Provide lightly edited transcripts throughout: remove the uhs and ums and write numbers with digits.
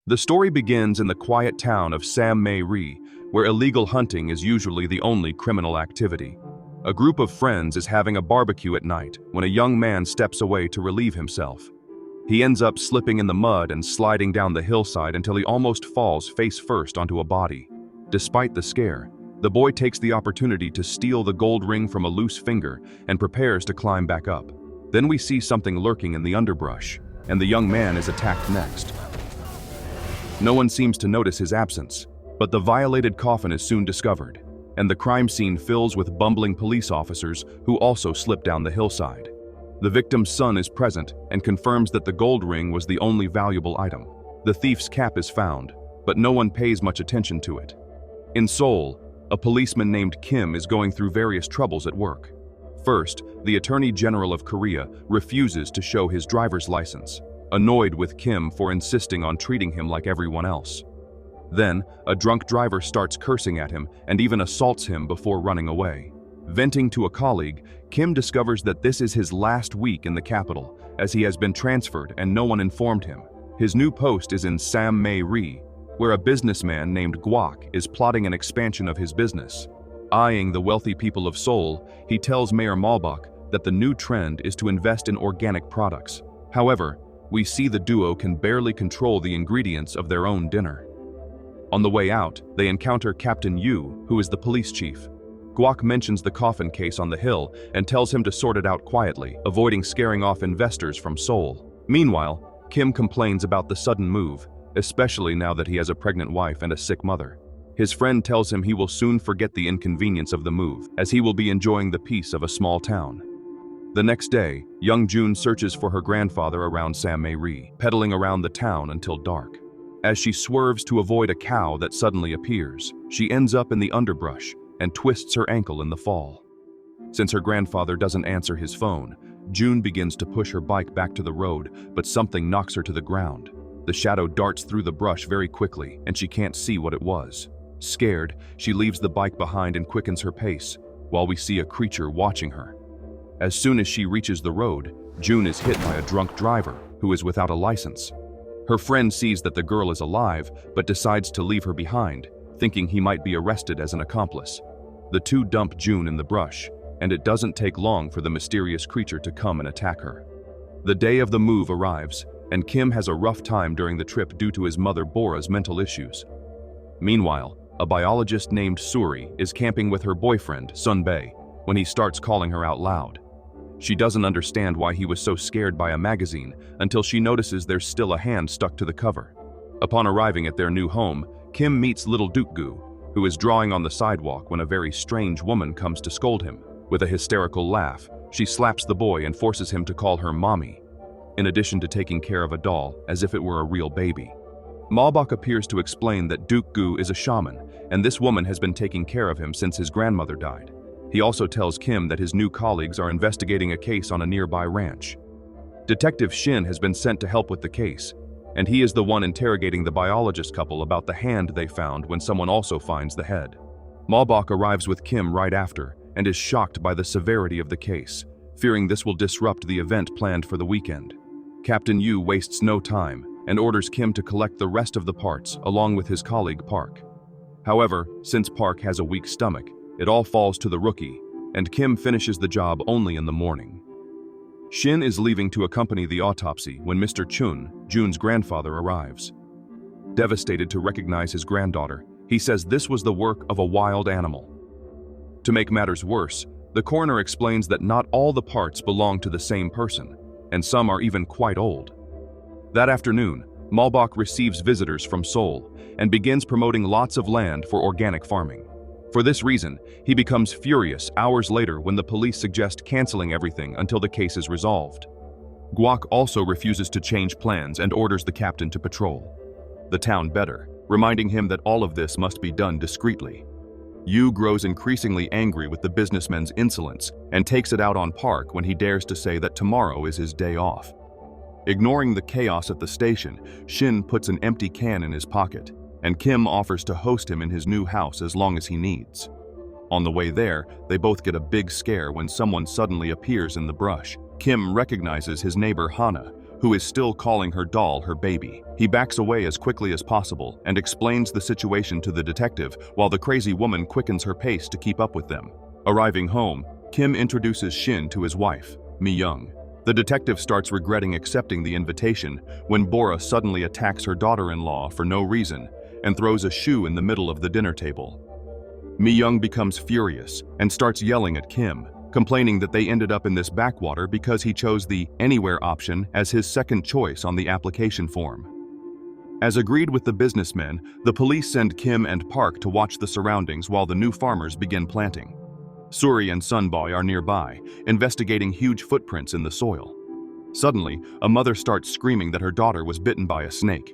The story begins in the quiet town of Sam May Ri, where illegal hunting is usually the only criminal activity. A group of friends is having a barbecue at night when a young man steps away to relieve himself. He ends up slipping in the mud and sliding down the hillside until he almost falls face first onto a body. Despite the scare, the boy takes the opportunity to steal the gold ring from a loose finger and prepares to climb back up. Then we see something lurking in the underbrush, and the young man is attacked next. No one seems to notice his absence, but the violated coffin is soon discovered, and the crime scene fills with bumbling police officers who also slip down the hillside. The victim's son is present and confirms that the gold ring was the only valuable item. The thief's cap is found, but no one pays much attention to it. In Seoul, a policeman named Kim is going through various troubles at work. First, the Attorney General of Korea refuses to show his driver's license, annoyed with Kim for insisting on treating him like everyone else. Then, a drunk driver starts cursing at him and even assaults him before running away. Venting to a colleague, Kim discovers that this is his last week in the capital, as he has been transferred and no one informed him. His new post is in Sam May Ri, where a businessman named Guak is plotting an expansion of his business. Eyeing the wealthy people of Seoul, he tells Mayor Malbach that the new trend is to invest in organic products. However, we see the duo can barely control the ingredients of their own dinner. On the way out, they encounter Captain Yu, who is the police chief. Guak mentions the coffin case on the hill and tells him to sort it out quietly, avoiding scaring off investors from Seoul. Meanwhile, Kim complains about the sudden move, especially now that he has a pregnant wife and a sick mother. His friend tells him he will soon forget the inconvenience of the move, as he will be enjoying the peace of a small town. The next day, young June searches for her grandfather around Sam May Ri, pedaling around the town until dark. As she swerves to avoid a cow that suddenly appears, she ends up in the underbrush and twists her ankle in the fall. Since her grandfather doesn't answer his phone, June begins to push her bike back to the road, but something knocks her to the ground. The shadow darts through the brush very quickly, and she can't see what it was. Scared, she leaves the bike behind and quickens her pace, while we see a creature watching her. As soon as she reaches the road, June is hit by a drunk driver who is without a license. Her friend sees that the girl is alive, but decides to leave her behind, thinking he might be arrested as an accomplice. The two dump June in the brush, and it doesn't take long for the mysterious creature to come and attack her. The day of the move arrives, and Kim has a rough time during the trip due to his mother Bora's mental issues. Meanwhile, a biologist named Suri is camping with her boyfriend, Sun Bae, when he starts calling her out loud. She doesn't understand why he was so scared by a magazine until she notices there's still a hand stuck to the cover. Upon arriving at their new home, Kim meets little Dukgu, who is drawing on the sidewalk when a very strange woman comes to scold him. With a hysterical laugh, she slaps the boy and forces him to call her mommy, in addition to taking care of a doll as if it were a real baby. Malbach appears to explain that Dukgu is a shaman, and this woman has been taking care of him since his grandmother died. He also tells Kim that his new colleagues are investigating a case on a nearby ranch. Detective Shin has been sent to help with the case, and he is the one interrogating the biologist couple about the hand they found when someone also finds the head. Malbach arrives with Kim right after and is shocked by the severity of the case, fearing this will disrupt the event planned for the weekend. Captain Yu wastes no time and orders Kim to collect the rest of the parts along with his colleague Park. However, since Park has a weak stomach, it all falls to the rookie, and Kim finishes the job only in the morning. Shin is leaving to accompany the autopsy when Mr. Chun, June's grandfather, arrives. Devastated to recognize his granddaughter, he says this was the work of a wild animal. To make matters worse, the coroner explains that not all the parts belong to the same person, and some are even quite old. That afternoon, Malbach receives visitors from Seoul and begins promoting lots of land for organic farming. For this reason, he becomes furious hours later when the police suggest canceling everything until the case is resolved. Guak also refuses to change plans and orders the captain to patrol the town better, reminding him that all of this must be done discreetly. Yu grows increasingly angry with the businessman's insolence and takes it out on Park when he dares to say that tomorrow is his day off. Ignoring the chaos at the station, Shin puts an empty can in his pocket, and Kim offers to host him in his new house as long as he needs. On the way there, they both get a big scare when someone suddenly appears in the brush. Kim recognizes his neighbor Hana, who is still calling her doll her baby. He backs away as quickly as possible and explains the situation to the detective while the crazy woman quickens her pace to keep up with them. Arriving home, Kim introduces Shin to his wife, Mi-young. The detective starts regretting accepting the invitation when Bora suddenly attacks her daughter-in-law for no reason and throws a shoe in the middle of the dinner table. Mi-young becomes furious and starts yelling at Kim, complaining that they ended up in this backwater because he chose the anywhere option as his second choice on the application form. As agreed with the businessmen, the police send Kim and Park to watch the surroundings while the new farmers begin planting. Suri and Sunboy are nearby, investigating huge footprints in the soil. Suddenly, a mother starts screaming that her daughter was bitten by a snake.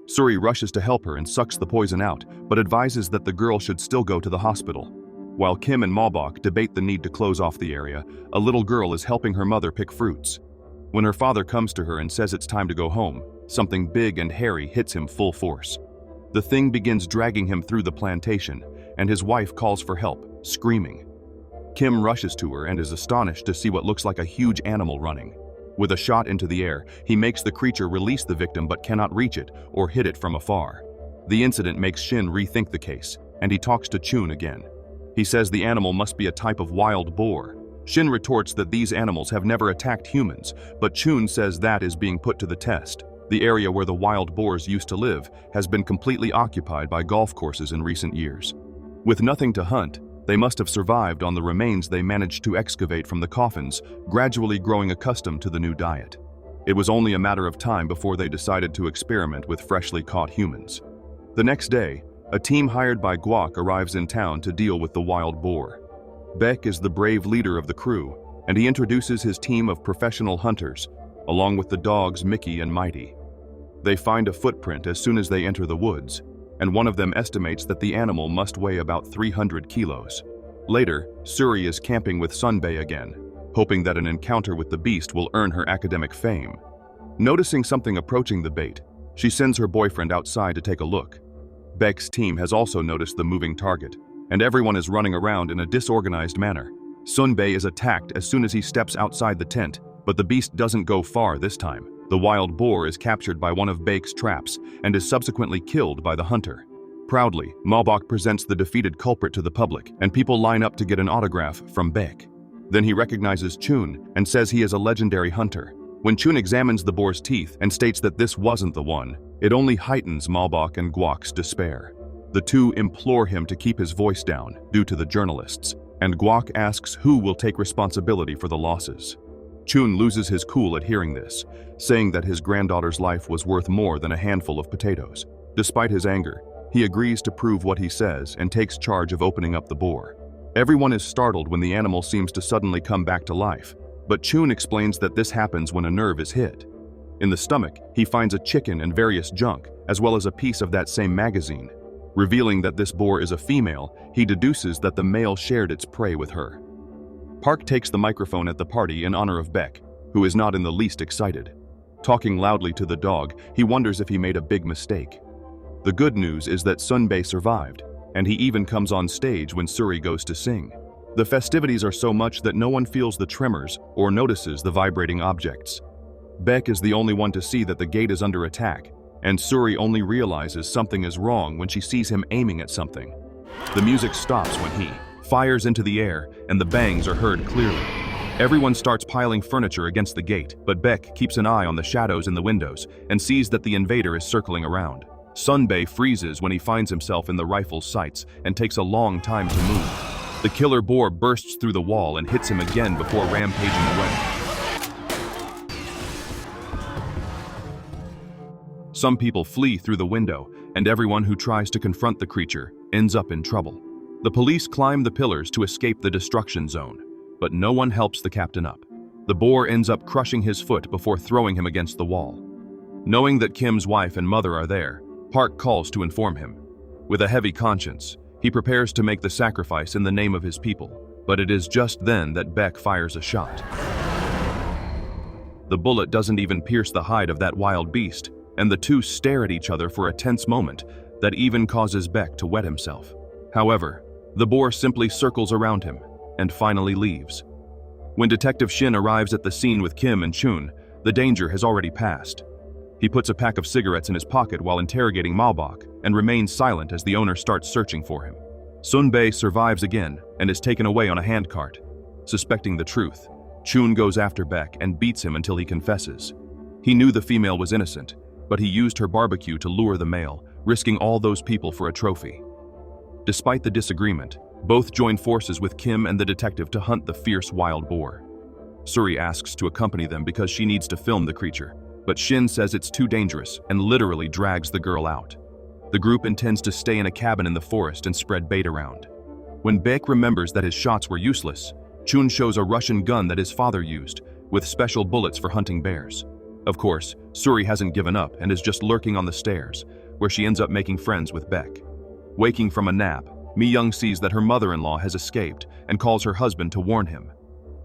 Suri rushes to help her and sucks the poison out, but advises that the girl should still go to the hospital. While Kim and Maubach debate the need to close off the area, a little girl is helping her mother pick fruits. When her father comes to her and says it's time to go home, something big and hairy hits him full force. The thing begins dragging him through the plantation, and his wife calls for help, screaming. Kim rushes to her and is astonished to see what looks like a huge animal running. With a shot into the air, he makes the creature release the victim but cannot reach it or hit it from afar. The incident makes Shin rethink the case, and he talks to Chun again. He says the animal must be a type of wild boar. Shin retorts that these animals have never attacked humans, but Chun says that is being put to the test. The area where the wild boars used to live has been completely occupied by golf courses in recent years. With nothing to hunt, they must have survived on the remains they managed to excavate from the coffins, gradually growing accustomed to the new diet. It was only a matter of time before they decided to experiment with freshly caught humans. The next day, a team hired by Guak arrives in town to deal with the wild boar. Beck is the brave leader of the crew, and he introduces his team of professional hunters, along with the dogs Mickey and Mighty. They find a footprint as soon as they enter the woods, and one of them estimates that the animal must weigh about 300 kilos. Later, Suri is camping with Sunbae again, hoping that an encounter with the beast will earn her academic fame. Noticing something approaching the bait, she sends her boyfriend outside to take a look. Beck's team has also noticed the moving target, and everyone is running around in a disorganized manner. Sunbae is attacked as soon as he steps outside the tent, but the beast doesn't go far this time. The wild boar is captured by one of Beck's traps and is subsequently killed by the hunter. Proudly, Maubach presents the defeated culprit to the public, and people line up to get an autograph from Beck. Then he recognizes Chun and says he is a legendary hunter. When Chun examines the boar's teeth and states that this wasn't the one, it only heightens Maubach and Guak's despair. The two implore him to keep his voice down due to the journalists, and Guak asks who will take responsibility for the losses. Chun loses his cool at hearing this, saying that his granddaughter's life was worth more than a handful of potatoes. Despite his anger, he agrees to prove what he says and takes charge of opening up the boar. Everyone is startled when the animal seems to suddenly come back to life, but Chun explains that this happens when a nerve is hit. In the stomach, he finds a chicken and various junk, as well as a piece of that same magazine. Revealing that this boar is a female, he deduces that the male shared its prey with her. Park takes the microphone at the party in honor of Beck, who is not in the least excited. Talking loudly to the dog, he wonders if he made a big mistake. The good news is that Sunbae survived, and he even comes on stage when Suri goes to sing. The festivities are so much that no one feels the tremors or notices the vibrating objects. Beck is the only one to see that the gate is under attack, and Suri only realizes something is wrong when she sees him aiming at something. The music stops when he fires into the air, and the bangs are heard clearly. Everyone starts piling furniture against the gate, but Beck keeps an eye on the shadows in the windows and sees that the invader is circling around. Sunbae freezes when he finds himself in the rifle's sights and takes a long time to move. The killer boar bursts through the wall and hits him again before rampaging away. Some people flee through the window, and everyone who tries to confront the creature ends up in trouble. The police climb the pillars to escape the destruction zone, but no one helps the captain up. The boar ends up crushing his foot before throwing him against the wall. Knowing that Kim's wife and mother are there, Park calls to inform him. With a heavy conscience, he prepares to make the sacrifice in the name of his people, but it is just then that Beck fires a shot. The bullet doesn't even pierce the hide of that wild beast, and the two stare at each other for a tense moment that even causes Beck to wet himself. However, the boar simply circles around him and finally leaves. When Detective Shin arrives at the scene with Kim and Chun, The danger has already passed. He puts a pack of cigarettes in his pocket while interrogating Malbach and remains silent as the owner starts searching for him. Sunbei survives again and is taken away on a handcart. Suspecting the truth, Chun goes after Beck and beats him until he confesses. He knew the female was innocent, but he used her barbecue to lure the male, risking all those people for a trophy. Despite the disagreement, both join forces with Kim and the detective to hunt the fierce wild boar. Suri asks to accompany them because she needs to film the creature, but Shin says it's too dangerous and literally drags the girl out. The group intends to stay in a cabin in the forest and spread bait around. When Beck remembers that his shots were useless, Chun shows a Russian gun that his father used, with special bullets for hunting bears. Of course, Suri hasn't given up and is just lurking on the stairs, where she ends up making friends with Beck. Waking from a nap, Mi-young sees that her mother-in-law has escaped and calls her husband to warn him.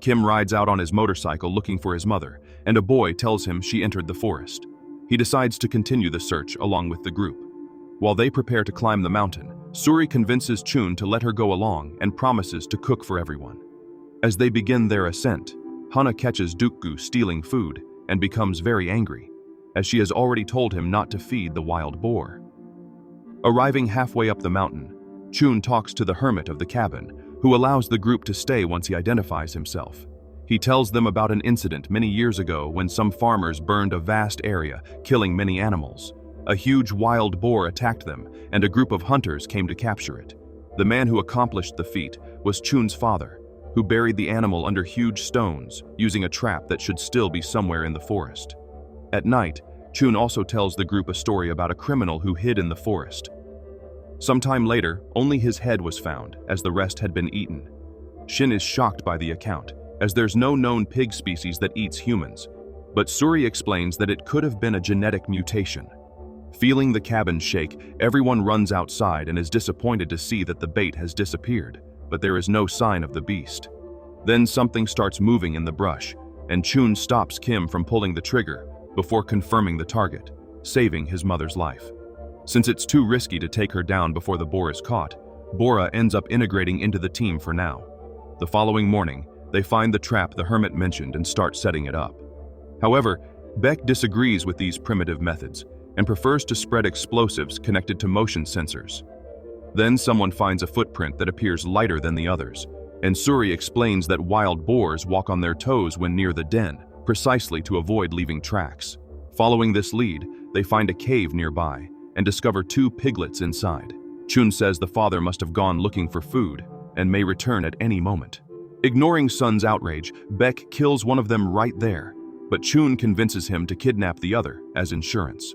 Kim rides out on his motorcycle looking for his mother, and a boy tells him she entered the forest. He decides to continue the search along with the group. While they prepare to climb the mountain, Suri convinces Chun to let her go along and promises to cook for everyone. As they begin their ascent, Hana catches Dukgu stealing food and becomes very angry, as she has already told him not to feed the wild boar. Arriving halfway up the mountain, Chun talks to the hermit of the cabin, who allows the group to stay once he identifies himself. He tells them about an incident many years ago when some farmers burned a vast area, killing many animals. A huge wild boar attacked them, and a group of hunters came to capture it. The man who accomplished the feat was Chun's father, who buried the animal under huge stones, using a trap that should still be somewhere in the forest. At night, Chun also tells the group a story about a criminal who hid in the forest. Sometime later, only his head was found, as the rest had been eaten. Shin is shocked by the account, as there's no known pig species that eats humans, but Suri explains that it could have been a genetic mutation. Feeling the cabin shake, everyone runs outside and is disappointed to see that the bait has disappeared, but there is no sign of the beast. Then something starts moving in the brush, and Chun stops Kim from pulling the trigger before confirming the target, saving his mother's life. Since it's too risky to take her down before the boar is caught, Bora ends up integrating into the team for now. The following morning, they find the trap the hermit mentioned and start setting it up. However, Beck disagrees with these primitive methods and prefers to spread explosives connected to motion sensors. Then someone finds a footprint that appears lighter than the others, and Suri explains that wild boars walk on their toes when near the den, precisely to avoid leaving tracks. Following this lead, they find a cave nearby and discover 2 piglets inside. Chun says the father must have gone looking for food and may return at any moment. Ignoring Sun's outrage, Beck kills one of them right there, but Chun convinces him to kidnap the other as insurance.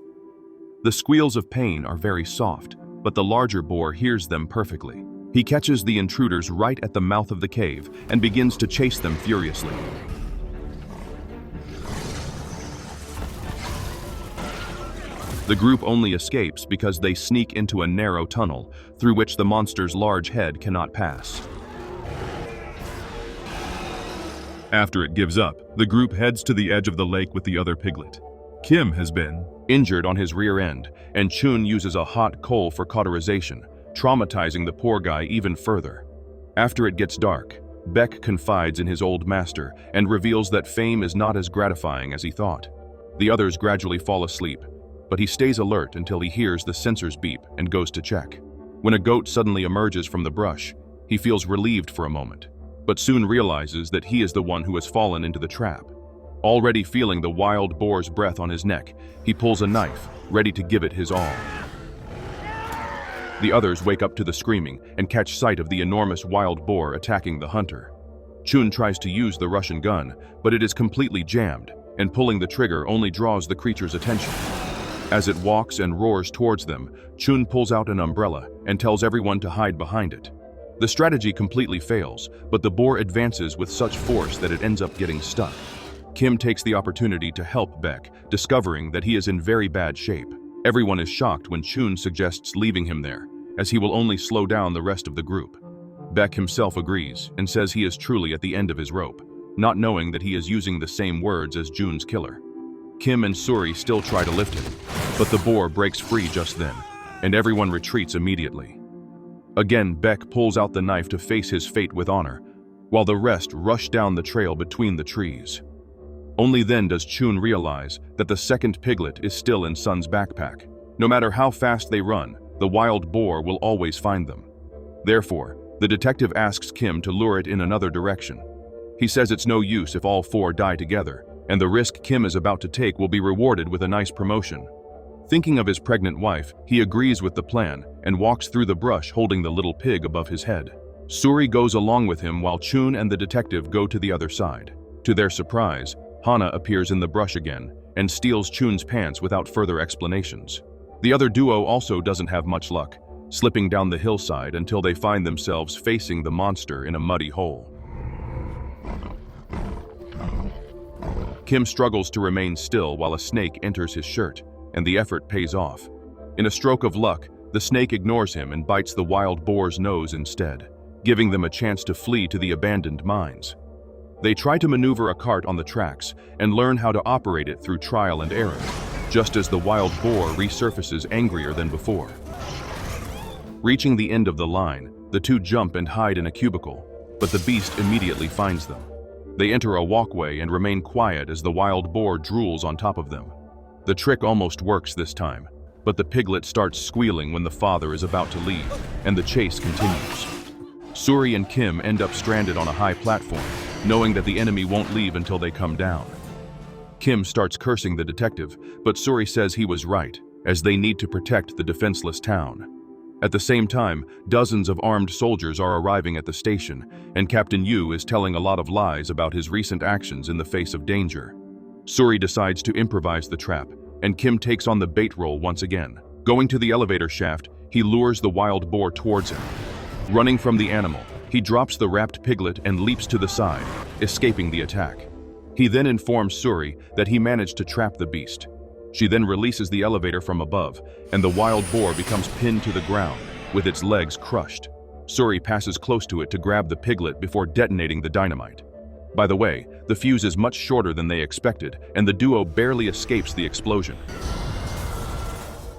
The squeals of pain are very soft, but the larger boar hears them perfectly. He catches the intruders right at the mouth of the cave and begins to chase them furiously. The group only escapes because they sneak into a narrow tunnel through which the monster's large head cannot pass. After it gives up, the group heads to the edge of the lake with the other piglet. Kim has been injured on his rear end, and Chun uses a hot coal for cauterization, traumatizing the poor guy even further. After it gets dark, Beck confides in his old master and reveals that fame is not as gratifying as he thought. The others gradually fall asleep, but he stays alert until he hears the sensors beep and goes to check. When a goat suddenly emerges from the brush, he feels relieved for a moment, but soon realizes that he is the one who has fallen into the trap. Already feeling the wild boar's breath on his neck, he pulls a knife, ready to give it his all. The others wake up to the screaming and catch sight of the enormous wild boar attacking the hunter. Chun tries to use the Russian gun, but it is completely jammed, and pulling the trigger only draws the creature's attention. As it walks and roars towards them, Chun pulls out an umbrella and tells everyone to hide behind it. The strategy completely fails, but the boar advances with such force that it ends up getting stuck. Kim takes the opportunity to help Beck, discovering that he is in very bad shape. Everyone is shocked when Chun suggests leaving him there, as he will only slow down the rest of the group. Beck himself agrees and says he is truly at the end of his rope, not knowing that he is using the same words as Jun's killer. Kim and Suri still try to lift him, but the boar breaks free just then, and everyone retreats immediately. Again, Beck pulls out the knife to face his fate with honor, while the rest rush down the trail between the trees. Only then does Chun realize that the second piglet is still in Sun's backpack. No matter how fast they run, the wild boar will always find them. Therefore, the detective asks Kim to lure it in another direction. He says it's no use if all four die together, and the risk Kim is about to take will be rewarded with a nice promotion. Thinking of his pregnant wife, he agrees with the plan and walks through the brush holding the little pig above his head. Suri goes along with him while Chun and the detective go to the other side. To their surprise, Hana appears in the brush again and steals Chun's pants without further explanations. The other duo also doesn't have much luck, slipping down the hillside until they find themselves facing the monster in a muddy hole. Kim struggles to remain still while a snake enters his shirt, and the effort pays off. In a stroke of luck, the snake ignores him and bites the wild boar's nose instead, giving them a chance to flee to the abandoned mines. They try to maneuver a cart on the tracks and learn how to operate it through trial and error, just as the wild boar resurfaces angrier than before. Reaching the end of the line, the two jump and hide in a cubicle, but the beast immediately finds them. They enter a walkway and remain quiet as the wild boar drools on top of them. The trick almost works this time, but the piglet starts squealing when the father is about to leave, and the chase continues. Suri and Kim end up stranded on a high platform, knowing that the enemy won't leave until they come down. Kim starts cursing the detective, but Suri says he was right, as they need to protect the defenseless town. At the same time, dozens of armed soldiers are arriving at the station, and Captain Yu is telling a lot of lies about his recent actions in the face of danger. Suri decides to improvise the trap, and Kim takes on the bait role once again. Going to the elevator shaft, he lures the wild boar towards him. Running from the animal, he drops the wrapped piglet and leaps to the side, escaping the attack. He then informs Suri that he managed to trap the beast. She then releases the elevator from above, and the wild boar becomes pinned to the ground, with its legs crushed. Suri passes close to it to grab the piglet before detonating the dynamite. By the way, the fuse is much shorter than they expected, and the duo barely escapes the explosion.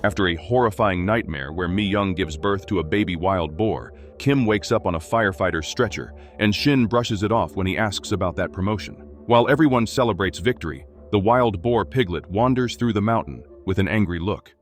After a horrifying nightmare where Mi-young gives birth to a baby wild boar, Kim wakes up on a firefighter's stretcher, and Shin brushes it off when he asks about that promotion. While everyone celebrates victory, the wild boar piglet wanders through the mountain with an angry look.